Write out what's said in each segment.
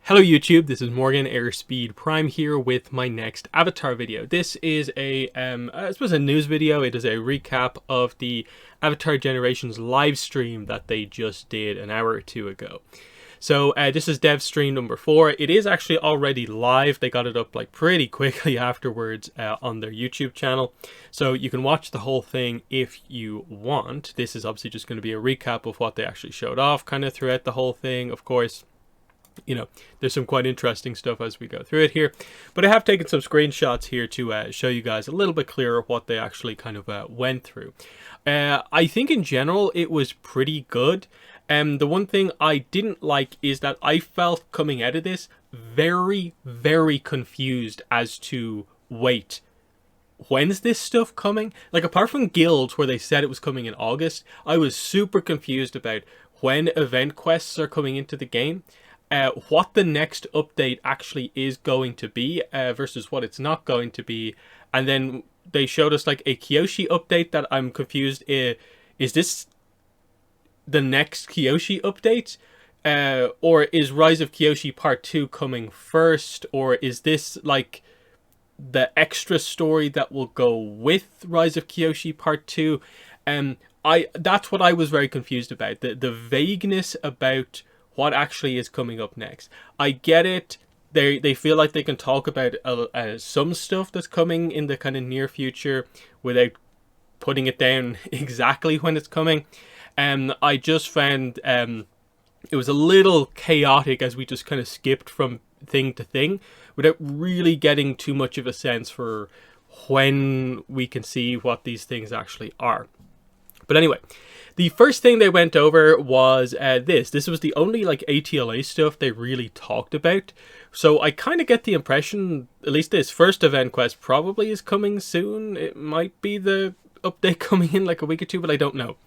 Hello YouTube, this is Morgan Airspeed Prime here with my next Avatar video. This is I suppose a news video. It is a recap of the Avatar Generations Livestream that they just did an hour or two ago. So this is dev stream number 4. It is actually already live. They got it up like pretty quickly afterwards on their YouTube channel. So you can watch the whole thing if you want. This is obviously just going to be a recap of what they actually showed off kind of throughout the whole thing, of course. You know, there's some quite interesting stuff as we go through it here, but I have taken some screenshots here to show you guys a little bit clearer what they actually kind of went through. I think in general it was pretty good. The one thing I didn't like is that I felt coming out of this very confused as to, wait, when's this stuff coming? Like, apart from Guilds where they said it was coming in August, I was super confused about when event quests are coming into the game. What the next update actually is going to be versus what it's not going to be. And then they showed us like a Kyoshi update that I'm confused. Is this the next Kyoshi update? Or is Rise of Kyoshi Part 2 coming first? Or is this like the extra story that will go with Rise of Kyoshi Part 2? That's what I was very confused about. The vagueness about what actually is coming up next. I get it. They feel like they can talk about some stuff that's coming in the kind of near future without putting it down exactly when it's coming. I just found it was a little chaotic as we just kind of skipped from thing to thing without really getting too much of a sense for when we can see what these things actually are. But anyway, the first thing they went over was this. This was the only like ATLA stuff they really talked about. So I kind of get the impression, at least this first event quest probably is coming soon. It might be the update coming in like a week or two, but I don't know.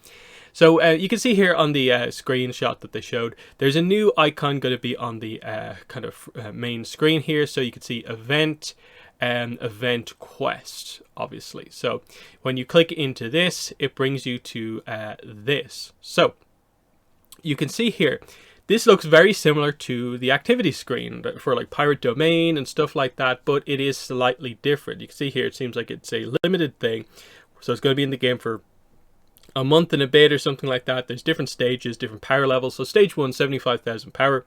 So you can see here on the screenshot that they showed, there's a new icon going to be on the kind of main screen here. So you can see event and event quest, obviously. So when you click into this, it brings you to this. So you can see here, this looks very similar to the activity screen for like Pirate Domain and stuff like that, but it is slightly different. You can see here, it seems like it's a limited thing. So it's going to be in the game for a month and a bit or something like that. There's different stages, different power levels. So stage 1, 75,000 power.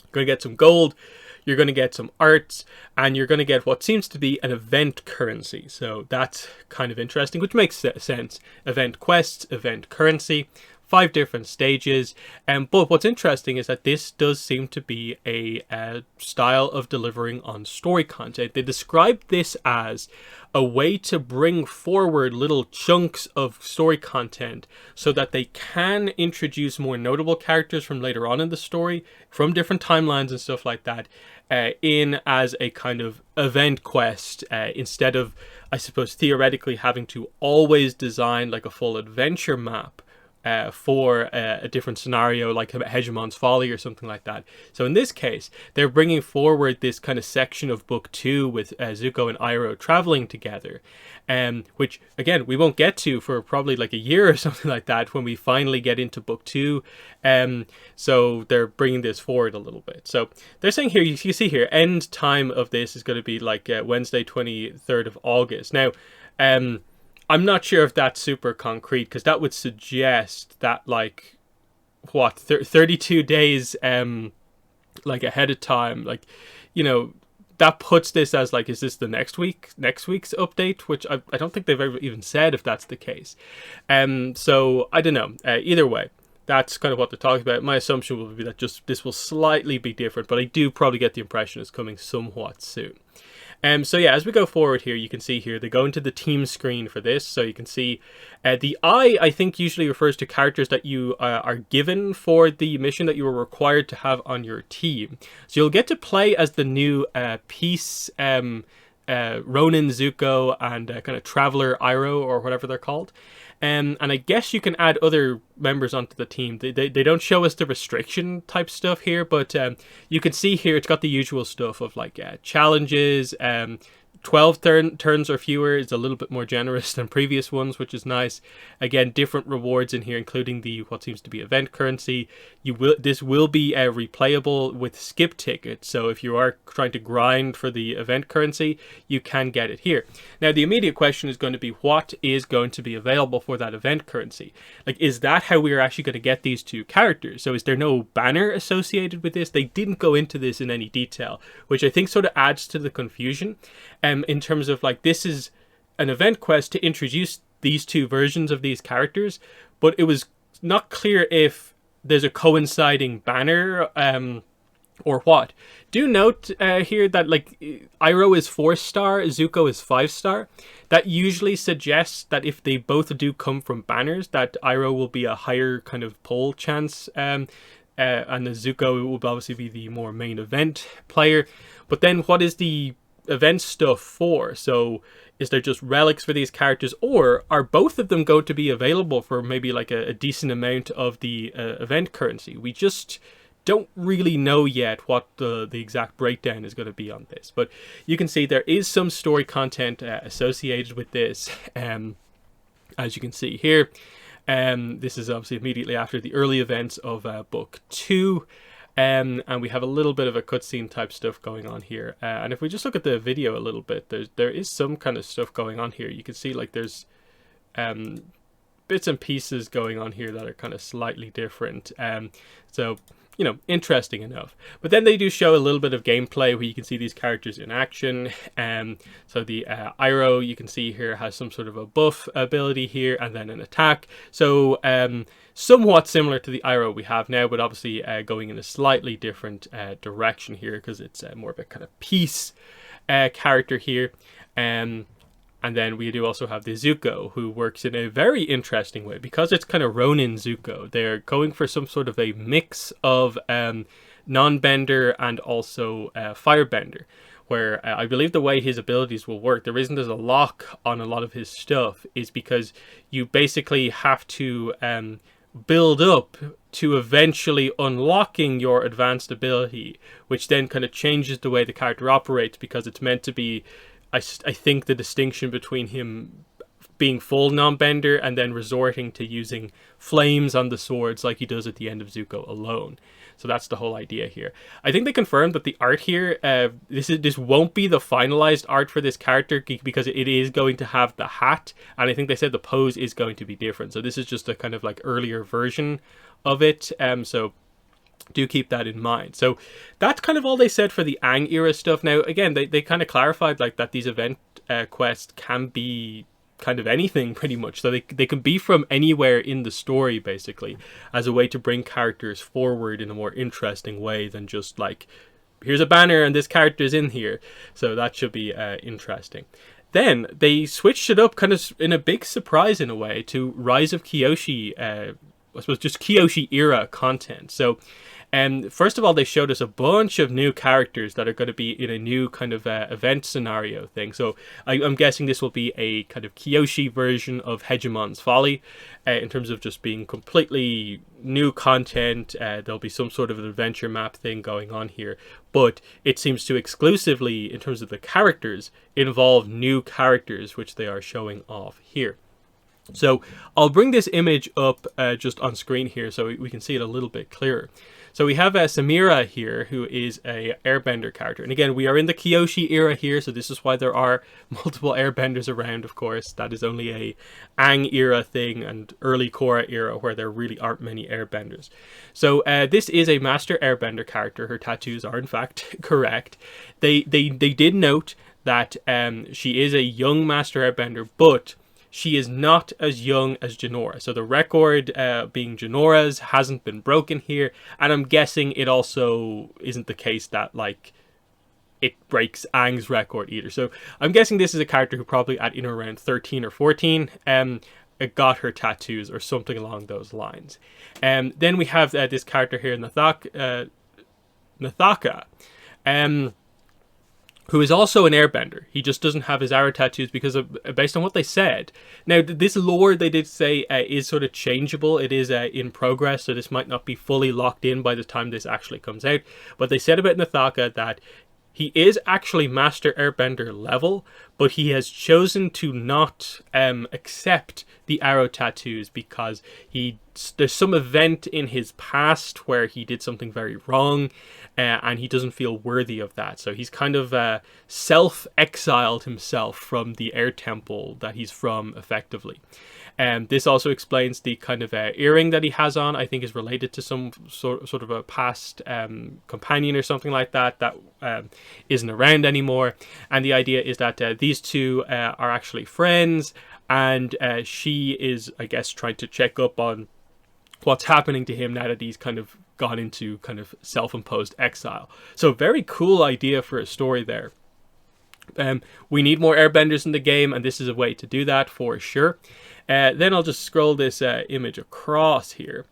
You're going to get some gold. You're going to get some arts, and you're going to get what seems to be an event currency. So that's kind of interesting, which makes sense. Event quests, event currency, 5 different stages. But what's interesting is that this does seem to be a style of delivering on story content. They described this as a way to bring forward little chunks of story content so that they can introduce more notable characters from later on in the story, from different timelines and stuff like that, in as a kind of event quest, instead of, I suppose, theoretically having to always design like a full adventure map for a different scenario like Hegemon's Folly or something like that. So in this case, they're bringing forward this kind of section of book 2 with Zuko and Iroh traveling together, which again we won't get to for probably like a year or something like that when we finally get into book 2. So they're bringing this forward a little bit. So they're saying here, you see here, end time of this is going to be like Wednesday 23rd of August. Now I'm not sure if that's super concrete, because that would suggest that like what 32 days like ahead of time, like, you know, that puts this as like, is this the next week's update, which I don't think they've ever even said if that's the case. So I don't know, either way, that's kind of what they're talking about. My assumption will be that just this will slightly be different, but I do probably get the impression it's coming somewhat soon. So yeah, as we go forward here, you can see here, they go into the team screen for this. So you can see the I think usually refers to characters that you are given for the mission that you are required to have on your team. So you'll get to play as the new Peace, Ronin Zuko, and kind of Traveler Iroh, or whatever they're called. And I guess you can add other members onto the team. They don't show us the restriction type stuff here, but you can see here it's got the usual stuff of like challenges, 12 turns or fewer is a little bit more generous than previous ones, which is nice. Again, different rewards in here, including the what seems to be event currency. This will be replayable with skip tickets, so if you are trying to grind for the event currency, you can get it here. Now, the immediate question is going to be, what is going to be available for that event currency? Like, is that how we are actually going to get these two characters? So is there no banner associated with this? They didn't go into this in any detail, which I think sort of adds to the confusion. In terms of, like, this is an event quest to introduce these two versions of these characters, but it was not clear if there's a coinciding banner or what. Do note here that, like, Iroh is 4-star, Zuko is 5-star. That usually suggests that if they both do come from banners, that Iroh will be a higher kind of pull chance, and the Zuko will obviously be the more main event player. But then what is the event stuff for? So is there just relics for these characters, or are both of them going to be available for maybe like a decent amount of the event currency? We just don't really know yet what the exact breakdown is going to be on this, but you can see there is some story content associated with this, as you can see here. This is obviously immediately after the early events of book 2. And we have a little bit of a cutscene type stuff going on here. And if we just look at the video a little bit, there is some kind of stuff going on here. You can see, like, there's bits and pieces going on here that are kind of slightly different. So, you know, interesting enough. But then they do show a little bit of gameplay where you can see these characters in action. So the Iroh, you can see here, has some sort of a buff ability here and then an attack. So somewhat similar to the Iroh we have now, but obviously going in a slightly different direction here, because it's more of a kind of peace character here. And then we do also have the Zuko, who works in a very interesting way, because it's kind of Ronin Zuko. They're going for some sort of a mix of non-bender and also firebender, where I believe the way his abilities will work, the reason there's a lock on a lot of his stuff is because you basically have to build up to eventually unlocking your advanced ability, which then kind of changes the way the character operates, because it's meant to be, I think, the distinction between him being full non-bender and then resorting to using flames on the swords like he does at the end of Zuko alone. So that's the whole idea here. I think they confirmed that the art here, this won't be the finalized art for this character, because it is going to have the hat, and I think they said the pose is going to be different. So this is just a kind of like earlier version of it. So do keep that in mind. So that's kind of all they said for the Aang era stuff. Now, again, they kind of clarified, like, that these event quests can be kind of anything pretty much. So they can be from anywhere in the story, basically, as a way to bring characters forward in a more interesting way than just like, here's a banner and this character's in here. So that should be interesting. Then they switched it up kind of in a big surprise in a way to Rise of Kyoshi, I suppose just Kyoshi era content. So first of all, they showed us a bunch of new characters that are going to be in a new kind of event scenario thing. So I'm guessing this will be a kind of Kyoshi version of Hegemon's Folly, in terms of just being completely new content. There'll be some sort of an adventure map thing going on here, but it seems to exclusively, in terms of the characters, involve new characters, which they are showing off here. So I'll bring this image up just on screen here so we can see it a little bit clearer. So we have Samira here, who is a airbender character. And again, we are in the Kyoshi era here, so this is why there are multiple airbenders around, of course. That is only a Aang era thing and early Korra era where there really aren't many airbenders. So this is a master airbender character. Her tattoos are in fact correct. They did note that she is a young master airbender, but she is not as young as Jinora. So the record being Jinora's hasn't been broken here. And I'm guessing it also isn't the case that, like, it breaks Aang's record either. So I'm guessing this is a character who probably at in around 13 or 14 got her tattoos or something along those lines. Then we have this character here, Nathaka, who is also an airbender. He just doesn't have his arrow tattoos because of, based on what they said. Now, this lore, they did say, is sort of changeable. It is in progress, so this might not be fully locked in by the time this actually comes out. But they said about Nathaka that He is actually Master Airbender level, but he has chosen to not accept the arrow tattoos because there's some event in his past where he did something very wrong, and he doesn't feel worthy of that. So he's kind of self-exiled himself from the air temple that he's from, effectively. This also explains the kind of earring that he has on. I think is related to some sort of a past companion or something like that isn't around anymore. And the idea is that these two are actually friends, and she is, I guess, trying to check up on what's happening to him now that he's kind of gone into kind of self-imposed exile. So very cool idea for a story there. We need more airbenders in the game, and this is a way to do that for sure. Then I'll just scroll this image across here.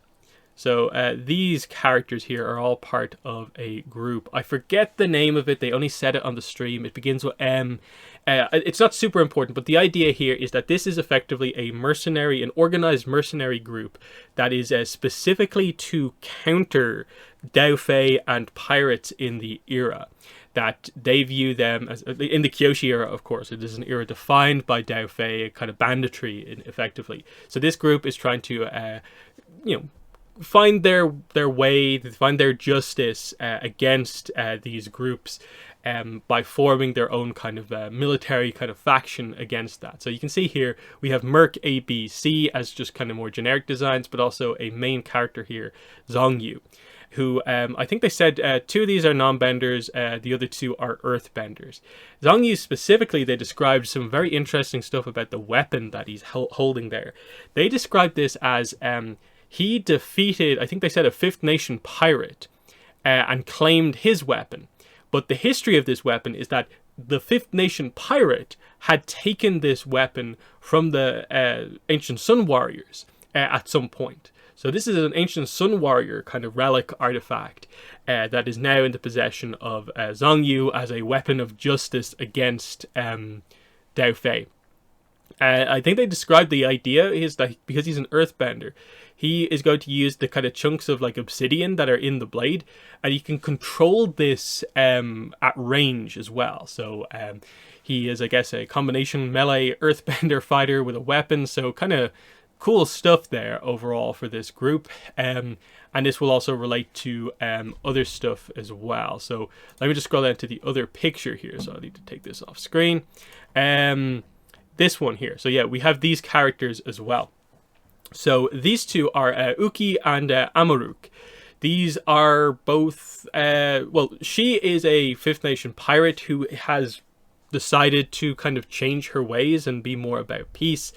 So these characters here are all part of a group. I forget the name of it. They only said it on the stream. It begins with M. It's not super important, but the idea here is that this is effectively an organized mercenary group that is specifically to counter Daofei and pirates in the era. That they view them as, in the Kyoshi era, of course, it is an era defined by Daofei, a kind of banditry, effectively. So this group is trying to, find their way, find their justice against these groups by forming their own kind of military kind of faction against that. So you can see here we have Merc A, B, C as just kind of more generic designs, but also a main character here, Zongyu, who I think they said two of these are non-benders, the other two are earth-benders. Zongyu specifically, they described some very interesting stuff about the weapon that he's holding there. They described this as he defeated, I think they said, a Fifth Nation pirate and claimed his weapon. But the history of this weapon is that the Fifth Nation pirate had taken this weapon from the Ancient Sun Warriors at some point. So this is an Ancient Sun Warrior kind of relic artifact that is now in the possession of Zongyu as a weapon of justice against Daofei. I think they described the idea is that because he's an earthbender, he is going to use the kind of chunks of like obsidian that are in the blade, and he can control this at range as well. So he is, I guess, a combination melee earthbender fighter with a weapon, so kind of cool stuff there overall for this group, and this will also relate to other stuff as well. So let me just scroll down to the other picture here. So I need to take this off screen. This one here. So yeah, we have these characters as well. So these two are Uki and Amaruk. These are both, she is a Fifth Nation pirate who has decided to kind of change her ways and be more about peace.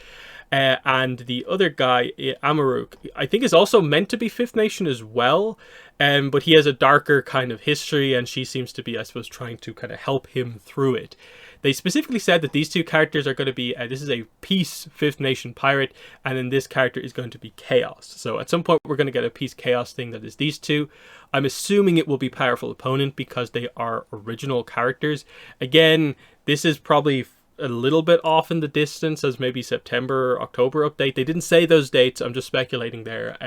And the other guy, Amaruk, I think is also meant to be Fifth Nation as well, but he has a darker kind of history, and she seems to be, I suppose, trying to kind of help him through it. They specifically said that these two characters are going to be, this is a Peace Fifth Nation pirate, and then this character is going to be Chaos. So at some point we're going to get a Peace Chaos thing that is these two. I'm assuming it will be Powerful Opponent because they are original characters. Again, this is probably a little bit off in the distance as maybe September or October update. They didn't say those dates, I'm just speculating there.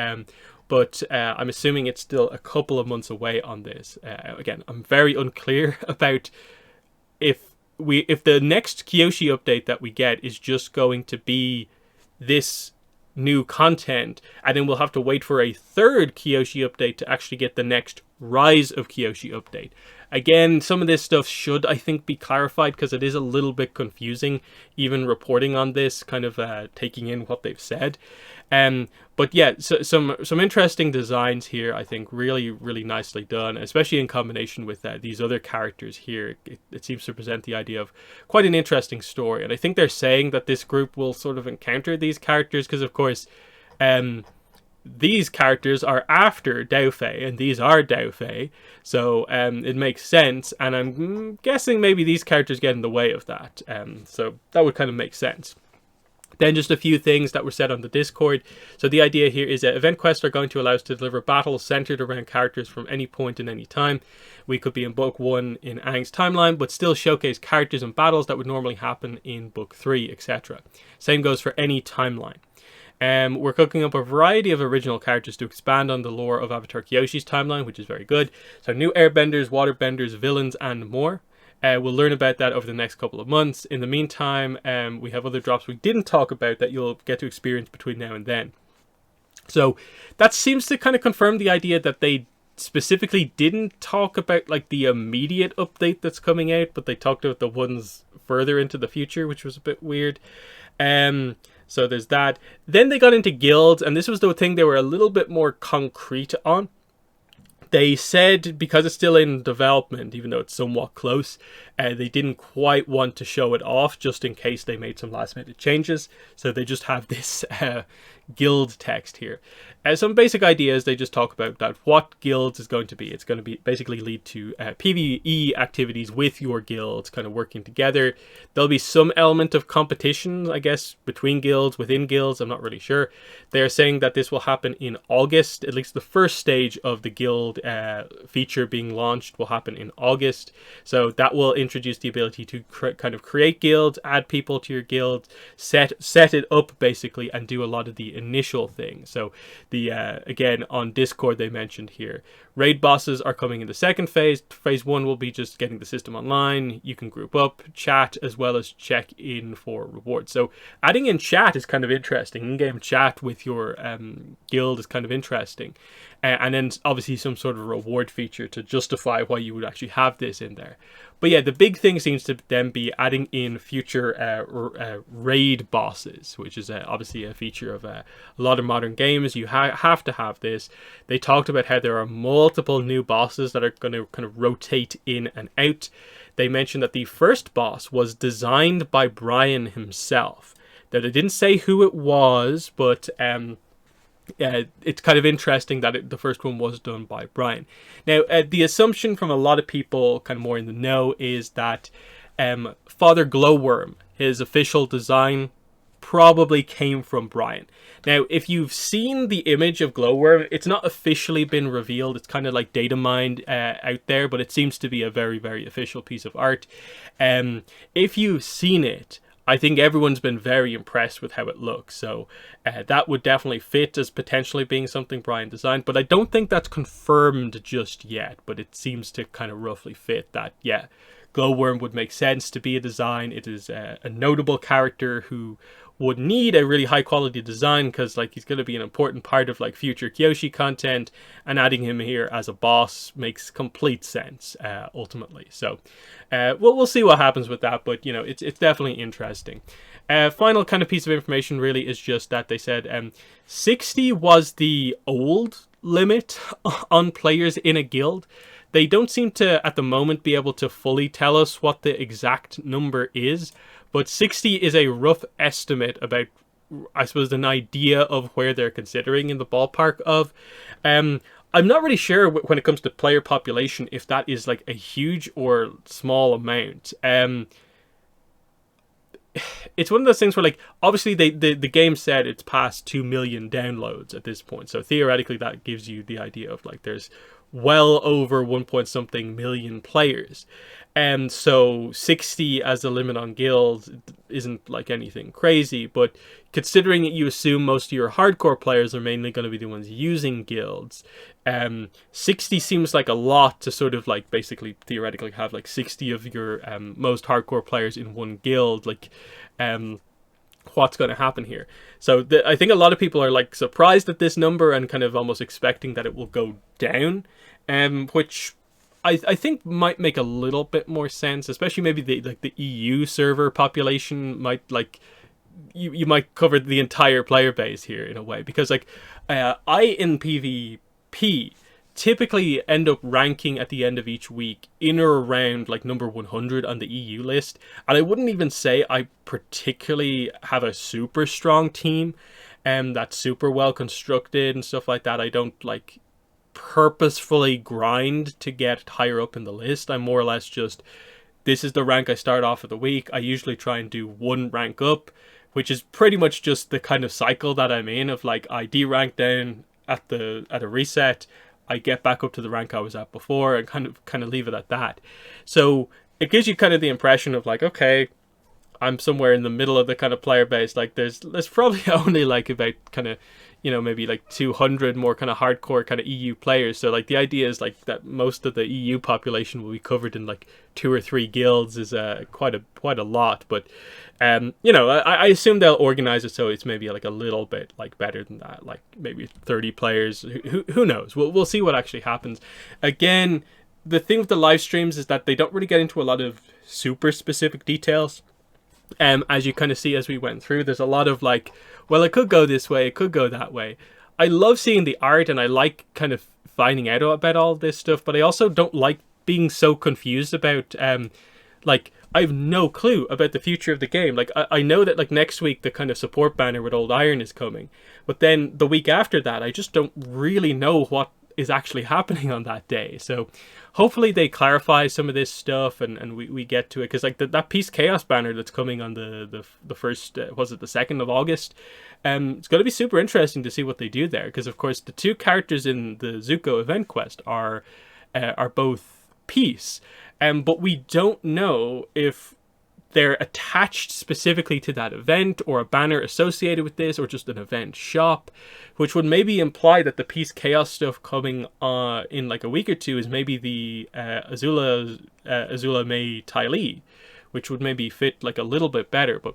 But I'm assuming it's still a couple of months away on this. Again, I'm very unclear about if the next Kyoshi update that we get is just going to be this new content, and then we'll have to wait for a third Kyoshi update to actually get the next Rise of Kyoshi update. Again, some of this stuff should, I think, be clarified because it is a little bit confusing, even reporting on this, kind of taking in what they've said. But yeah, so some interesting designs here, I think, really, really nicely done, especially in combination with these other characters here. It seems to present the idea of quite an interesting story. And I think they're saying that this group will sort of encounter these characters because, of course, these characters are after Daofei, and these are Daofei, so it makes sense, and I'm guessing maybe these characters get in the way of that, so that would kind of make sense. Then just a few things that were said on the Discord. So the idea here is that event quests are going to allow us to deliver battles centered around characters from any point in any time. We could be in book 1 in Aang's timeline, but still showcase characters and battles that would normally happen in book 3, etc. Same goes for any timeline. We're cooking up a variety of original characters to expand on the lore of Avatar Kyoshi's timeline, which is very good. So new airbenders, waterbenders, villains, and more. We'll learn about that over the next couple of months. In the meantime, we have other drops we didn't talk about that you'll get to experience between now and then. So that seems to kind of confirm the idea that they specifically didn't talk about like the immediate update that's coming out, but they talked about the ones further into the future, which was a bit weird. So there's that. Then they got into guilds, and this was the thing they were a little bit more concrete on. They said because it's still in development, even though it's somewhat close, they didn't quite want to show it off just in case they made some last minute changes. So they just have this guild text here. Some basic ideas they just talk about that what guilds is going to be. It's going to be basically lead to PvE activities with your guilds kind of working together. There'll be some element of competition, I guess, between guilds, within guilds. I'm not really sure. They're saying that this will happen in August. At least the first stage of the guild feature being launched will happen in August. So that will introduce the ability to kind of create guilds, add people to your guild, set it up basically, and do a lot of the initial things. So the again on Discord they mentioned here, raid bosses are coming in the second phase. Phase 1 will be just getting the system online. You can group up, chat, as well as check in for rewards. So adding in chat is kind of interesting. In-game chat with your guild is kind of interesting. And then obviously some sort of reward feature to justify why you would actually have this in there. But yeah, the big thing seems to then be adding in future raid bosses, which is obviously a feature of a lot of modern games. You have to have this. They talked about how there are multiple new bosses that are going to kind of rotate in and out. They mentioned that the first boss was designed by Brian himself. Now, they didn't say who it was, but it's kind of interesting that the first one was done by Brian. Now, the assumption from a lot of people kind of more in the know is that Father Glowworm, his official design, probably came from Brian. Now, if you've seen the image of Glowworm, it's not officially been revealed. It's kind of like data mined out there, but it seems to be a very, very official piece of art. If you've seen it, I think everyone's been very impressed with how it looks. So that would definitely fit as potentially being something Brian designed. But I don't think that's confirmed just yet. But it seems to kind of roughly fit that, yeah, Glowworm would make sense to be a design. It is a notable character who would need a really high quality design because like he's going to be an important part of like future Kyoshi content, and adding him here as a boss makes complete sense ultimately. So we'll see what happens with that, but you know, it's definitely interesting. Final kind of piece of information really is just that they said 60 was the old limit on players in a guild. They don't seem to at the moment be able to fully tell us what the exact number is, but 60 is a rough estimate about, I suppose, an idea of where they're considering in the ballpark of. I'm not really sure when it comes to player population if that is like a huge or small amount. It's one of those things where, like, obviously the game said it's past 2 million downloads at this point, so theoretically that gives you the idea of like there's well over 1 point something million players. And so 60 as the limit on guilds isn't like anything crazy, but considering that you assume most of your hardcore players are mainly going to be the ones using guilds, 60 seems like a lot to sort of like basically theoretically have like 60 of your most hardcore players in one guild. Like, what's going to happen here? So I think a lot of people are like surprised at this number and kind of almost expecting that it will go down, which I think might make a little bit more sense, especially maybe the EU server population might like you might cover the entire player base here in a way, because like I in PvP typically end up ranking at the end of each week in or around like number 100 on the EU list, and I wouldn't even say I particularly have a super strong team that's super well constructed and stuff like that. I don't like purposefully grind to get higher up in the list. I'm more or less just, this is the rank I start off of the week. I usually try and do one rank up, which is pretty much just the kind of cycle that I'm in of like I D-rank down at a reset, I get back up to the rank I was at before, and kind of leave it at that. So it gives you kind of the impression of like, okay, I'm somewhere in the middle of the kind of player base. Like there's probably only like about kind of, you know, maybe like 200 more kind of hardcore kind of EU players. So like the idea is like that most of the EU population will be covered in like 2 or 3 guilds is quite a lot. But you know, I assume they'll organize it so it's maybe like a little bit like better than that, like maybe 30 players. Who knows? We'll see what actually happens. Again, the thing with the live streams is that they don't really get into a lot of super specific details. As you kind of see as we went through, there's a lot of like, well, it could go this way, it could go that way. I love seeing the art and I like kind of finding out about all this stuff, but I also don't like being so confused about like, I have no clue about the future of the game. Like, I know that like next week the kind of support banner with Old Iron is coming, but then the week after that I just don't really know what is actually happening on that day. So hopefully they clarify some of this stuff and we get to it, because like that Peace Chaos banner that's coming on the first was it the 2nd of August, it's going to be super interesting to see what they do there, because of course the 2 characters in the Zuko event quest are both Peace, but we don't know if they're attached specifically to that event or a banner associated with this or just an event shop, which would maybe imply that the Peace Chaos stuff coming in like a week or 2 is maybe the Azula May Ty Lee, which would maybe fit like a little bit better, but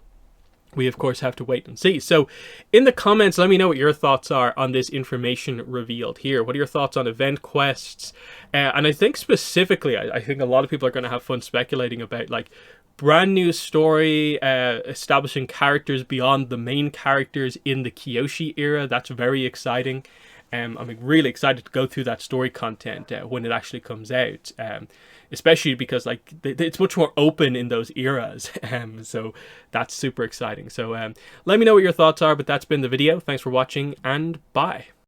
we of course have to wait and see. So in the comments, let me know what your thoughts are on this information revealed here. What are your thoughts on event quests? And I think specifically, I think a lot of people are going to have fun speculating about like brand new story, establishing characters beyond the main characters in the Kyoshi era. That's very exciting. I'm really excited to go through that story content when it actually comes out, especially because like it's much more open in those eras. So that's super exciting. So let me know what your thoughts are, but that's been the video. Thanks for watching and bye.